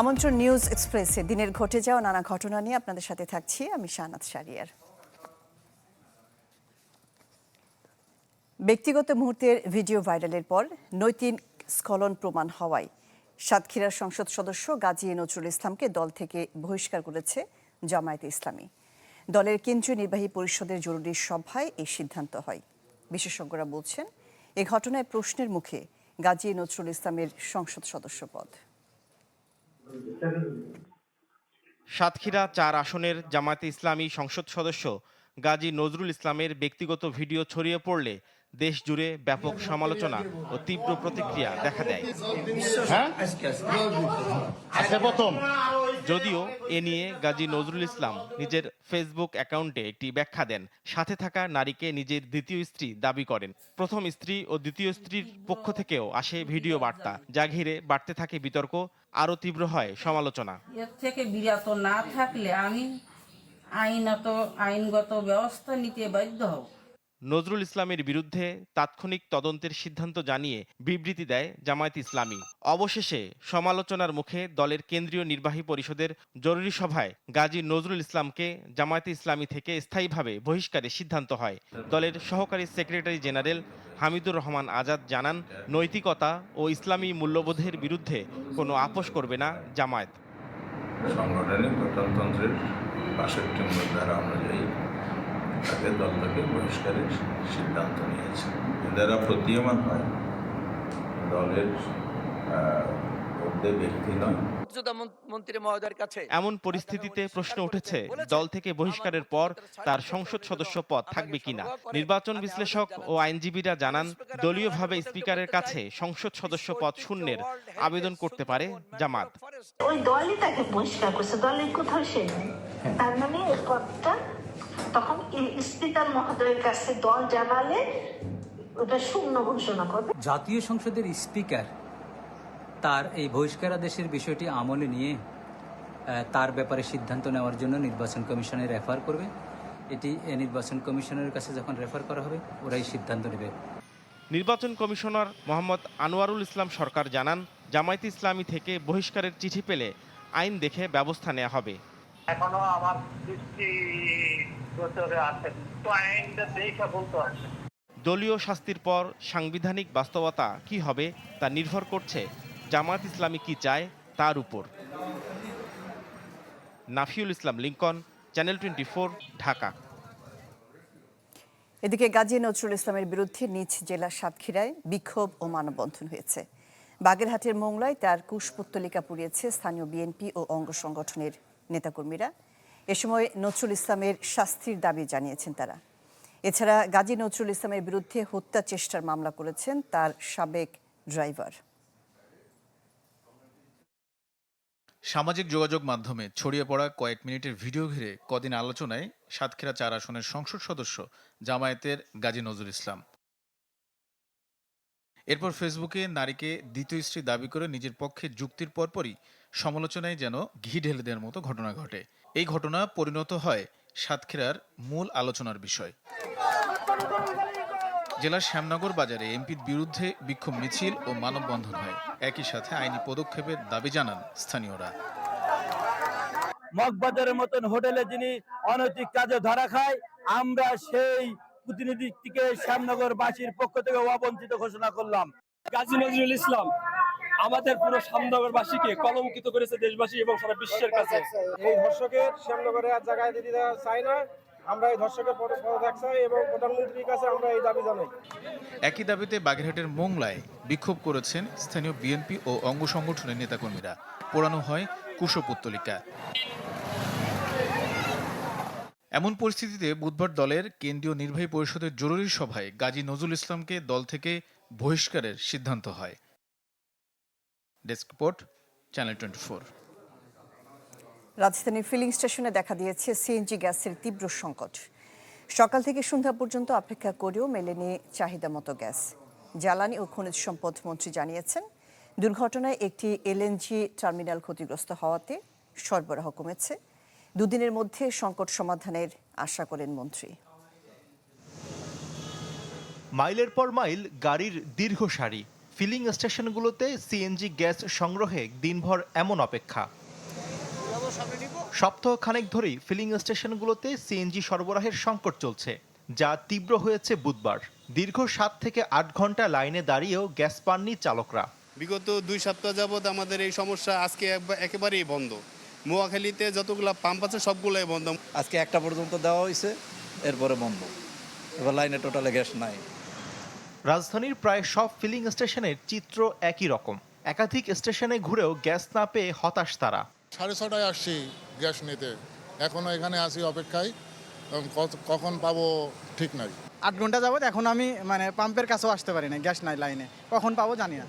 আমন্ত্রণ নিউজ এক্সপ্রেসে দিনের ঘটে যাওয়া নানা ঘটনা নিয়ে আপনাদের সাথে থাকছি আমি শাহনাজ শাহরিয়ার। ব্যক্তিগত মুহূর্তের ভিডিও ভাইরালের পর নৈতিক স্খলন প্রমাণ হওয়ায় সাতক্ষীরার সংসদ সদস্য গাজী নজরুল ইসলামকে দল থেকে বহিষ্কার করেছে জামায়াতে ইসলামী। দলের কেন্দ্রীয় নির্বাহী পরিষদের জরুরি সভায় এই সিদ্ধান্ত হয়। বিশেষজ্ঞরা বলছেন, এ ঘটনায় প্রশ্নের মুখে গাজী নজরুল ইসলামের সংসদ সদস্য পদ। সাতক্ষীরা ৪ আসনের জামায়াতে ইসলামী সংসদ সদস্য গাজী নজরুল ইসলামের ব্যক্তিগত ভিডিও ছড়িয়ে পড়লে দেশ জুড়ে ব্যাপক সমালোচনা ও তীব্র প্রতিক্রিয়া দেখা দেয়। যদিও এ নিয়ে গাজী নজরুল ইসলাম নিজের ফেসবুক অ্যাকাউন্টে একটি ব্যাখ্যা দেন। সাথে থাকা নারীকে নিজের দ্বিতীয় স্ত্রী দাবি করেন। প্রথম স্ত্রী ও দ্বিতীয় স্ত্রীর পক্ষ থেকেও আসে ভিডিও বার্তা, যা ঘিরে বাড়তে থাকে বিতর্ক, আরও তীব্র হয় সমালোচনা। এর থেকে বিরত না থাকলে আমি আইনগত ব্যবস্থা নিতে বাধ্য হব। নজরুল ইসলামের বিরুদ্ধে তাৎক্ষণিক তদন্তের সিদ্ধান্ত জানিয়ে বিবৃতি দেয় জামায়াতে ইসলামী। অবশেষে সমালোচনার মুখে দলের কেন্দ্রীয় নির্বাহী পরিষদের জরুরি সভায় গাজী নজরুল ইসলামকে জামায়াতে ইসলামী থেকে স্থায়ীভাবে বহিষ্কারের সিদ্ধান্ত হয়। দলের সহকারী সেক্রেটারি জেনারেল হামিদুর রহমান আজাদ জানান, নৈতিকতা ও ইসলামী মূল্যবোধের বিরুদ্ধে কোনো আপোষ করবে না জামায়াত। সংগঠনের গঠনতন্ত্রের ৬২ ধারা অনুযায়ী তাকে দল থেকে বহিষ্কারের সিদ্ধান্ত নিয়েছে। দ্বারা প্রতীয়মান হয় দলের ব্যক্তি নয়। এমন পরিস্থিতিতে প্রশ্ন উঠেছে, দল থেকে বহিষ্কারের পর তার সংসদ সদস্য পদ থাকবে কিনা। নির্বাচন বিশ্লেষক ও আইনজীবীরা জানান, দলীয়ভাবে স্পিকারের কাছে সংসদ সদস্য পদ শূন্যের আবেদন করতে পারে জামাত। ওই দলই তাকে বহিষ্কার করছে, দলের কোথাও সে নেই। তার মানে এই পদটা তখন স্পিকার মহোদয়ের কাছে দল জানালে ওটা শূন্য ঘোষণা করবে। জাতীয় সংসদের স্পিকার তার এই বহিষ্কারাদেশের বিষয়টি আমলে নিয়ে তার ব্যাপারে সিদ্ধান্ত নেওয়ার জন্য নির্বাচন কমিশনে রেফার করবে। এটি নির্বাচন কমিশনের কাছে যখন রেফার করা হবে, ওরাই সিদ্ধান্ত নেবে। নির্বাচন কমিশনার মোহাম্মদ আনোয়ারুল ইসলাম সরকার জানান, জামায়াতে ইসলামী থেকে বহিষ্কারের চিঠি পেলে আইন দেখে ব্যবস্থা নেওয়া হবে। এখনো আমার দৃষ্টি গোচরে আছে, তো আইনটা দেখে বলতে আছে। দলীয় শাস্তির পর সাংবিধানিক বাস্তবতা কি হবে তা নির্ভর করছে জামায়াত ইসলামী কি চায় তার উপর। নাফিউল ইসলাম লিংকন, চ্যানেল 24, ঢাকা। এদিকে গাজী নজরুল ইসলামের বিরুদ্ধে নিজ জেলা সাতক্ষীরায় বিক্ষোভ ও মানববন্ধন হয়েছে। বাগেরহাটের মোংলায় তার কুশপুত্তলিকা পুড়িয়েছে স্থানীয় বিএনপি ও অঙ্গ সংগঠনের নেতাকর্মীরা। এ সময় নজরুল ইসলামের শাস্তির দাবি জানিয়েছেন তারা। এছাড়া গাজী নজরুল ইসলামের বিরুদ্ধে হত্যা চেষ্টার মামলা করেছেন তার সাবেক ড্রাইভার। সামাজিক যোগাযোগ মাধ্যমে ছড়িয়ে পড়া কয়েক মিনিটের ভিডিও ঘিরে কদিন আলোচনায় সাতক্ষীরা ৪ আসনের সংসদ সদস্য জামায়াতের গাজী নজরুল ইসলাম। এরপর ফেসবুকে নারীকে দ্বিতীয় স্ত্রী দাবি করে নিজের পক্ষে যুক্তির পরপরই সমালোচনায় যেন ঘি ঢেলে দেওয়ার মতো ঘটনা ঘটে। এই ঘটনা পরিণত হয় সাতক্ষীরার মূল আলোচনার বিষয়। জেলার শ্যামনগর বাজারে এমপির বিরুদ্ধে বিক্ষোভ মিছিল ও মানববন্ধন হয়। একই সাথে আইনি পদক্ষেপের দাবি জানান স্থানীয়রা। মগবাজারের মতন হোটেলে যিনি অনৈতিক কাজে ধরা খায়, আমরা সেই প্রতিনিধিকে শ্যামনগরবাসীর পক্ষ থেকে অবঞ্চিত ঘোষণা করলাম। গাজী নজরুল ইসলাম আমাদের পুরো শ্যামনগরবাসীকে কলঙ্কিত করেছে দেশবাসী এবং সারা বিশ্বের কাছে। এই ধর্ষকের শ্যামনগরে আর জায়গায় দিতে চাই না। আমরা এই ধর্ষকের পদত্যাগ চাই এবং প্রধানমন্ত্রীর কাছে আমরা এই দাবি জানাই। একই দাবিতে বাগেরহাটের মোংলায় বিক্ষোভ করেছেন স্থানীয় বিএনপি ও অঙ্গ সংগঠনের নেতাকর্মীরা। পোড়ানো হয় কুশপুত্তলিকা। এমন পরিস্থিতিতে বুধবার দলের কেন্দ্রীয় নির্বাহী পরিষদের জরুরি সভায় গাজী নজরুল ইসলামকে দল থেকে বহিষ্কারের সিদ্ধান্ত হয়। Desk report, channel 24। রাজধানীর ফিলিং স্টেশনে দেখা দিয়েছে সিএনজি গ্যাসের তীব্র সংকট। সকাল থেকে সন্ধ্যা পর্যন্ত অপেক্ষা করেও মেলেনি চাহিদা মতো গ্যাস। জ্বালানি ও খনিজ সম্পদ মন্ত্রী জানিয়েছেন, দুর্ঘটনায় একটি এলএনজি টার্মিনাল ক্ষতিগ্রস্ত হওয়াতে সরবরাহ কমেছে। দুদিনের মধ্যে সংকট সমাধানের আশা করেন মন্ত্রী। মাইলের পর মাইল গাড়ির দীর্ঘ সারি, ফিলিং স্টেশনগুলোতে সিএনজি গ্যাস সংগ্রহে দিনভর এমন অপেক্ষা। সপ্তাহখানেক ধরেই ফিলিং স্টেশনগুলোতে সিএনজি সরবরাহের সংকট চলছে, যা তীব্র হয়েছে বুধবার। দীর্ঘ 7 থেকে 8 ঘন্টা লাইনে দাঁড়িয়েও গ্যাস পাননি চালকরা। বিগত 2 সপ্তাহ যাবৎ আমাদের এই সমস্যা, আজকে একেবারেই বন্ধ। মোয়াখালীতে যতগুলো পাম্প আছে সবগুলোই বন্ধ। আজকে 1টা পর্যন্ত দেওয়া হয়েছে, এরপরে বন্ধ। এবার লাইনে টোটালে গ্যাস নাই। রাজধানীর প্রায় সব ফিলিং স্টেশনের চিত্র একই রকম। একাধিক স্টেশনে ঘুরেও গ্যাস না পেয়ে হতাশ তারা। 6:30 আসছি গ্যাস নিতে, এখনো এখানে আসি অপেক্ষায়, কখন পাবো ঠিক নাই। 8 ঘন্টা যাবত এখন আমি পাম্পের কাছেও আসতে পারি না, গ্যাস নাই লাইনে, কখন পাবো জানি না।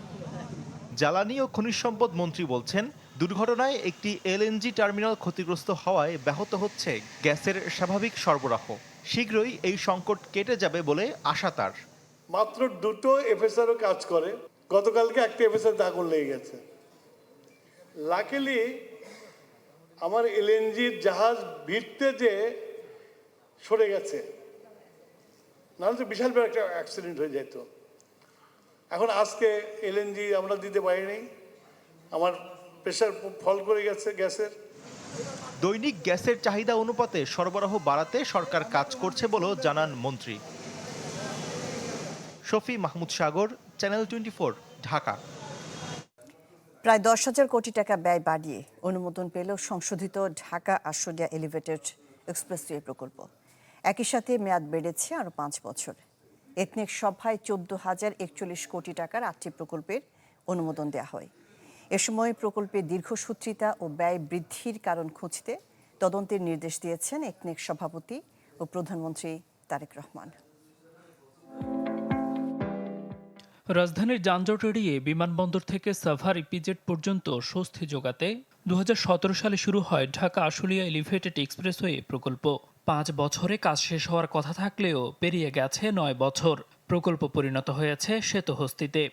জ্বালানি ও খনিজ সম্পদ মন্ত্রী বলছেন, দুর্ঘটনায় একটি এলএনজি টার্মিনাল ক্ষতিগ্রস্ত হওয়ায় ব্যাহত হচ্ছে গ্যাসের স্বাভাবিক সরবরাহ। শীঘ্রই এই সংকট কেটে যাবে বলে আশা তার। মাত্র 2টো এফএসআরও কাজ করে, গতকালকে একটা এফএসআর আগুন লেগে গেছে। লাকিলি আমার এলএনজির জাহাজ ভিড়তে যে সরে গেছে, নাহলে তো বিশাল বড় একটা অ্যাক্সিডেন্ট হয়ে যেত। এখন আজকে এলএনজি আমরা দিতে পারিনি, আমার প্রেশার ফল করে গেছে গ্যাসের। দৈনিক গ্যাসের চাহিদা অনুপাতে সরবরাহ বাড়াতে সরকার কাজ করছে বলেও জানান মন্ত্রী। শফি মাহমুদ সাগর, চ্যানেল 24, ঢাকা। প্রায় 10,000 কোটি টাকা ব্যয় বাড়িয়ে অনুমোদন পেল সংশোধিত ঢাকা আশুলিয়া এলিভেটেড এক্সপ্রেসওয়ে প্রকল্প। একই সাথে মেয়াদ বেড়েছে আরও 5 বছর। একনেক সভায় 14,041 কোটি টাকার 8টি প্রকল্পের অনুমোদন দেওয়া হয়। এ সময় প্রকল্পের দীর্ঘসূত্রিতা ও ব্যয় বৃদ্ধির কারণ খুঁজতে তদন্তের নির্দেশ দিয়েছেন একনেক সভাপতি ও প্রধানমন্ত্রী তারেক রহমান। রাজধানীর যানজট এড়িয়ে বিমানবন্দর থেকে সাভার ইপিজেড পর্যন্ত স্বস্তি যোগাতে 2017 সালে শুরু হয় ঢাকা আশুলিয়া এলিভেটেড এক্সপ্রেসওয়ে প্রকল্প। 5 বছরে কাজ শেষ হওয়ার কথা থাকলেও পেরিয়ে গেছে 9 বছর। প্রকল্প পরিণত হয়েছে সেতুহস্তিতে।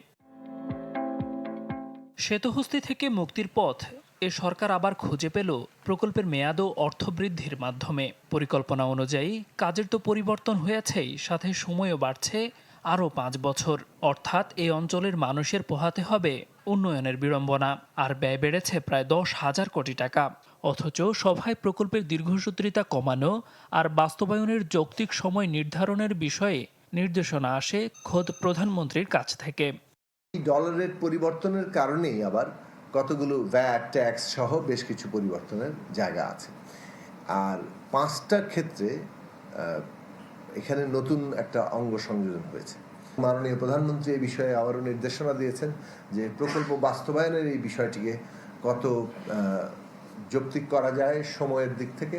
সেতুহস্তি থেকে মুক্তির পথ এ সরকার আবার খুঁজে পেল প্রকল্পের মেয়াদ ও অর্থ বৃদ্ধির মাধ্যমে। পরিকল্পনা অনুযায়ী কাজের তো পরিবর্তন হয়েছেই, সাথে সময়ও বাড়ছে আরও 5 বছর। অর্থাৎ এই অঞ্চলের মানুষের পোহাতে হবে উন্নয়নের বিড়ম্বনা। আর ব্যয় বেড়েছে প্রায় 10,000 কোটি টাকা। অথচ সভায় প্রকল্পের দীর্ঘসূত্রিতা কমানো আর বাস্তবায়নের যৌক্তিক সময় নির্ধারণের বিষয়ে নির্দেশনা আসে খোদ প্রধানমন্ত্রীর কাছ থেকে। ডলারের পরিবর্তনের কারণেই আবার কতগুলো ভ্যাট ট্যাক্স সহ বেশ কিছু পরিবর্তনের জায়গা আছে। আর 5টার ক্ষেত্রে এখানে নতুন একটা অঙ্গ সংযোজন হয়েছে। মাননীয় প্রধানমন্ত্রী এই বিষয়ে আবারও নির্দেশনা দিয়েছেন যে প্রকল্প বাস্তবায়নের এই বিষয়টিকে কত যৌক্তিক করা যায় সময়ের দিক থেকে।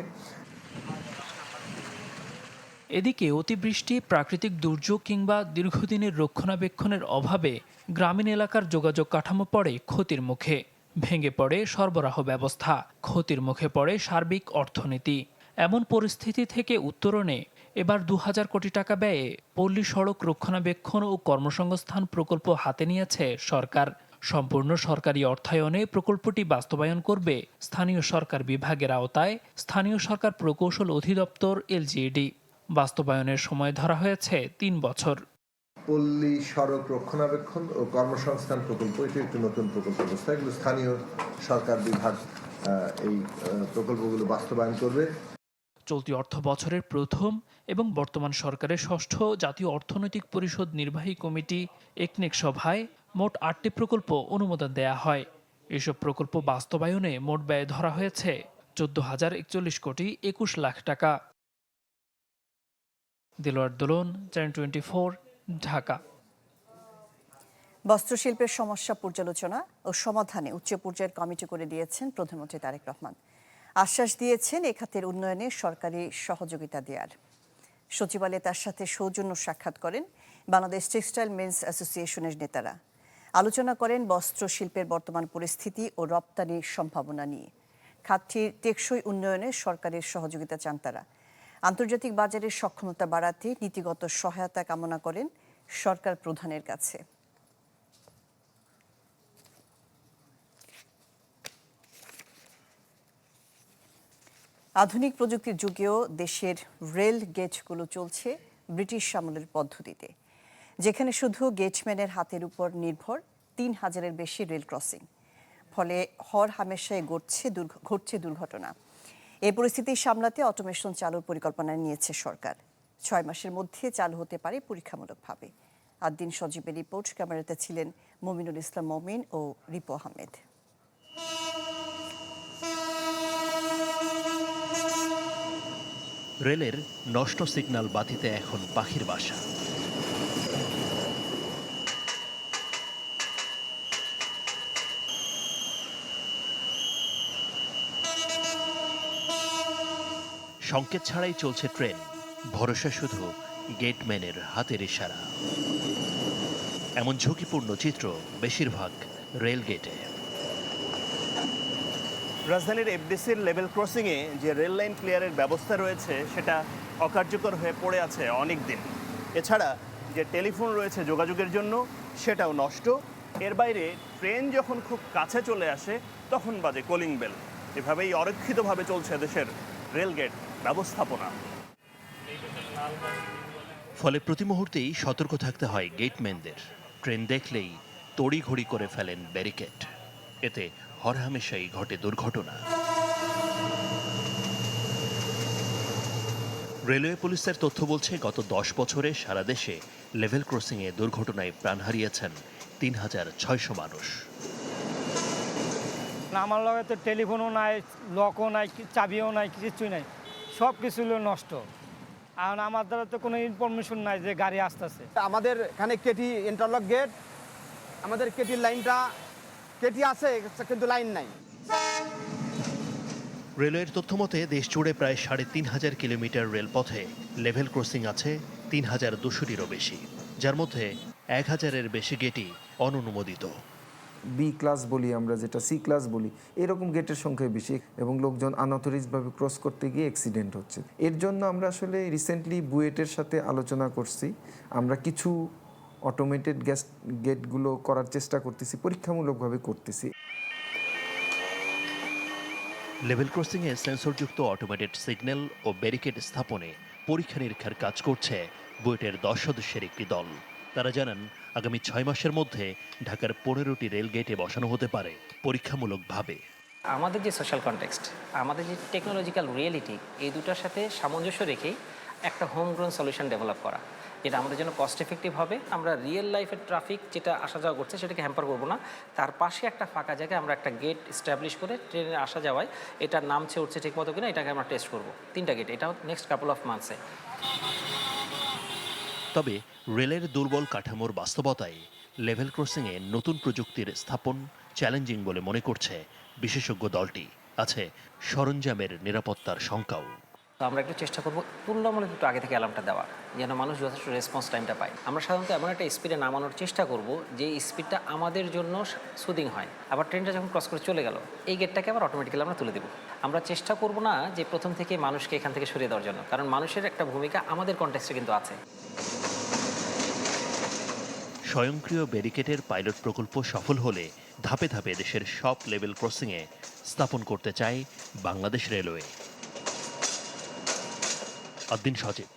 এদিকে অতিবৃষ্টি, প্রাকৃতিক দুর্যোগ কিংবা দীর্ঘদিনের রক্ষণাবেক্ষণের অভাবে গ্রামীণ এলাকার যোগাযোগ কাঠামো পড়ে ক্ষতির মুখে। ভেঙে পড়ে সরবরাহ ব্যবস্থা, ক্ষতির মুখে পড়ে সার্বিক অর্থনীতি। এমন পরিস্থিতি থেকে উত্তরণে এবার 2,000 কোটি টাকা ব্যয়ে পল্লী সড়ক রক্ষণাবেক্ষণ ও কর্মসংস্থান প্রকল্প হাতে নিয়েছে সরকার। সম্পূর্ণ সরকারি অর্থায়নে প্রকল্পটি বাস্তবায়ন করবে স্থানীয় সরকার বিভাগের আওতায় স্থানীয় সরকার প্রকৌশল অধিদপ্তর এলজিইডি। বাস্তবায়নের সময় ধরা হয়েছে 3 বছর। পল্লী সড়ক রক্ষণাবেক্ষণ ও কর্মসংস্থান প্রকল্প, এটি একটি নতুন প্রকল্প ব্যবস্থা। এগুলো স্থানীয় সরকার বিভাগ এই প্রকল্পগুলো বাস্তবায়ন করবে। চলতি অর্থ বছরের প্রথম এবং বর্তমান সরকারের 6ষ্ঠ জাতীয় অর্থনৈতিক পরিষদ নির্বাহী কমিটি একনেক সভায় মোট 8টি প্রকল্প অনুমোদন দেয়া হয়। এসব প্রকল্প বাস্তবায়নে মোট ব্যয় ধরা হয়েছে 14,041 কোটি 21 লাখ টাকা। দিলওয়ার দোলন, চ্যানেল 24, ঢাকা। বস্ত্রশিল্পের সমস্যা পর্যালোচনা ও সমাধানে উচ্চ পর্যায়ের কমিটি করে দিয়েছেন প্রধানমন্ত্রী তারেক রহমান। আশ্বাস দিয়েছেন এ খাতের উন্নয়নে সরকারি সহযোগিতা দেওয়ার। সচিবালয়ে তার সাথে সৌজন্য সাক্ষাৎ করেন বাংলাদেশ টেক্সটাইল মিলস অ্যাসোসিয়েশনের নেতারা। আলোচনা করেন বস্ত্রশিল্পের বর্তমান পরিস্থিতি ও রপ্তানির সম্ভাবনা নিয়ে। খাতটির টেকসই উন্নয়নে সরকারের সহযোগিতা চান তারা। আন্তর্জাতিক বাজারের সক্ষমতা বাড়াতে নীতিগত সহায়তা কামনা করেন সরকার প্রধানের কাছে। আধুনিক প্রযুক্তির যুগেও দেশের রেল গেটগুলো চলছে ব্রিটিশ আমলের পদ্ধতিতে, যেখানে শুধু গেটম্যানের হাতের উপর নির্ভর 3000-এর বেশি রেল ক্রসিং। ফলে হর হামেশাই ঘটছে দুর্ঘটনা। এই পরিস্থিতি সামলাতে অটোমেশন চালুর পরিকল্পনা নিয়েছে সরকার। 6 মাসের মধ্যে চালু হতে পারে পরীক্ষামূলকভাবে। আদ্দিন সজীবের রিপোর্ট, ক্যামেরাতে ছিলেন মমিনুল ইসলাম মমিন ও রিপু আহমেদ। রেলের নষ্ট সিগন্যাল বাতিতে এখন পাখির বাসা। সংকেত ছাড়াই চলছে ট্রেন, ভরসা শুধু গেটম্যানের হাতের ইশারা। এমন ঝুঁকিপূর্ণ চিত্র বেশিরভাগ রেল গেটে। রাজধানীর এফডিসির লেভেল ক্রসিংয়ে যে রেল লাইন ক্লিয়ারের ব্যবস্থা রয়েছে সেটা অকার্যকর হয়ে পড়ে আছে অনেক দিন। এছাড়া যে টেলিফোন রয়েছে যোগাযোগের জন্য সেটাও নষ্ট। এর বাইরে ট্রেন যখন খুব কাছে চলে আসে তখন বাজে কলিং বেল। এভাবেই অরক্ষিতভাবে চলছে দেশের রেলগেট ব্যবস্থাপনা। ফলে প্রতি মুহূর্তেই সতর্ক থাকতে হয় গেটম্যানদের। ট্রেন দেখলেই তড়িঘড়ি করে ফেলেন ব্যারিকেড। এতে হরহামেশাই ঘটে দুর্ঘটনা। রেলওয়ে পুলিশের তথ্য বলছে গত 10 বছরে সারা দেশে লেভেল ক্রসিংয়ে দুর্ঘটনায় প্রাণ হারিয়েছেন 3600 মানুষ। আমার লগে তো টেলিফোনও নাই, লকও নাই, চাবিও নাই, কিছুই নাই, সব কিছু নষ্ট। আর আমার দ্বারা তো কোনো ইনফরমেশন নাই যে গাড়ি আসতেছে। আমাদের এখানে কেটি ইন্টারলক গেট, আমাদের কেটির লাইনটা কেটি আছে কিন্তু লাইন নাই। রেলওয়ের তথ্য মতে দেশ জুড়ে প্রায় 3500 কিলোমিটার রেলপথে লেভেল ক্রসিং আছে 3200-এরও বেশি, যার মধ্যে 1000-এর বেশি গেটই অনুমোদিত। বি ক্লাস বলি আমরা, যেটা সি ক্লাস বলি, এরকম গেটের সংখ্যা বেশি এবং লোকজন আনঅথরাইজভাবে ক্রস করতে গিয়ে অ্যাক্সিডেন্ট হচ্ছে। এর জন্য আমরা আসলে রিসেন্টলি বুয়েটের সাথে আলোচনা করছি। আমরা কিছু অটোমেটেড গেটগুলো করার চেষ্টা করতেছি, পরীক্ষামূলকভাবে করতেছি। লেভেল ক্রসিংয়ে সেন্সরযুক্ত অটোমেটেড সিগন্যাল ও ব্যারিকেড স্থাপনে পরীক্ষা নিরীক্ষার কাজ করছে বুয়েটের 10 সদস্যের একটি দল। তারা জানান আগামী 6 মাসের মধ্যে ঢাকার 15টি রেল গেটে বসানো হতে পারে পরীক্ষামূলকভাবে। আমাদের যে সোশ্যাল কনটেক্সট, আমাদের যে টেকনোলজিক্যাল রিয়েলিটি, এই দুটার সাথে সামঞ্জস্য রেখেই একটা হোমগ্রোন সলিউশন ডেভেলপ করা, যেটা আমাদের জন্য কস্ট এফেক্টিভ হবে। আমরা রিয়েল লাইফের ট্রাফিক যেটা আসা যাওয়া করছে সেটাকে হ্যাম্পার করবো না। তার পাশে একটা ফাঁকা জায়গায় আমরা একটা গেট এস্টাবলিশ করে ট্রেনের আসা যাওয়ায় এটার নামছে উঠছে ঠিক মতো কিনা এটাকে আমরা টেস্ট করবো। 3টা গেট, এটাও নেক্সট কাপল অফ মান্থসে। তবে রেলের দুর্বল কাঠামোর বাস্তবতায় লেভেল ক্রসিংয়ে নতুন প্রযুক্তির স্থাপন চ্যালেঞ্জিং বলে মনে করছে বিশেষজ্ঞ দলটি। আছে সরঞ্জামের নিরাপত্তার শঙ্কাও। আমরা একটু চেষ্টা করবো তুলনামূলক একটু আগে থেকে অ্যালার্মটা দেওয়া, যেন মানুষ যথেষ্ট রেসপন্স টাইমটা পায়। আমরা সাধারণত এমন একটা স্পিডে নামানোর চেষ্টা করব যে স্পিডটা আমাদের জন্য সুদিং হয়। আবার ট্রেনটা যখন ক্রস করে চলে গেল, এই গেটটাকে আবার অটোমেটিক্যালি আমরা তুলে দেবো। আমরা চেষ্টা করব না যে প্রথম থেকে মানুষকে এখান থেকে সরিয়ে দেওয়ার জন্য, কারণ মানুষের একটা ভূমিকা আমাদের কনটেক্সটে কিন্তু আছে। স্বয়ংক্রিয় ব্যারিকেডের পাইলট প্রকল্প সফল হলে ধাপে ধাপে দেশের সব লেভেল ক্রসিংয়ে স্থাপন করতে চায় বাংলাদেশ রেলওয়ে। আদ্দিন সজীব,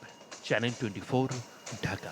চ্যানেল 24, ঢাকা।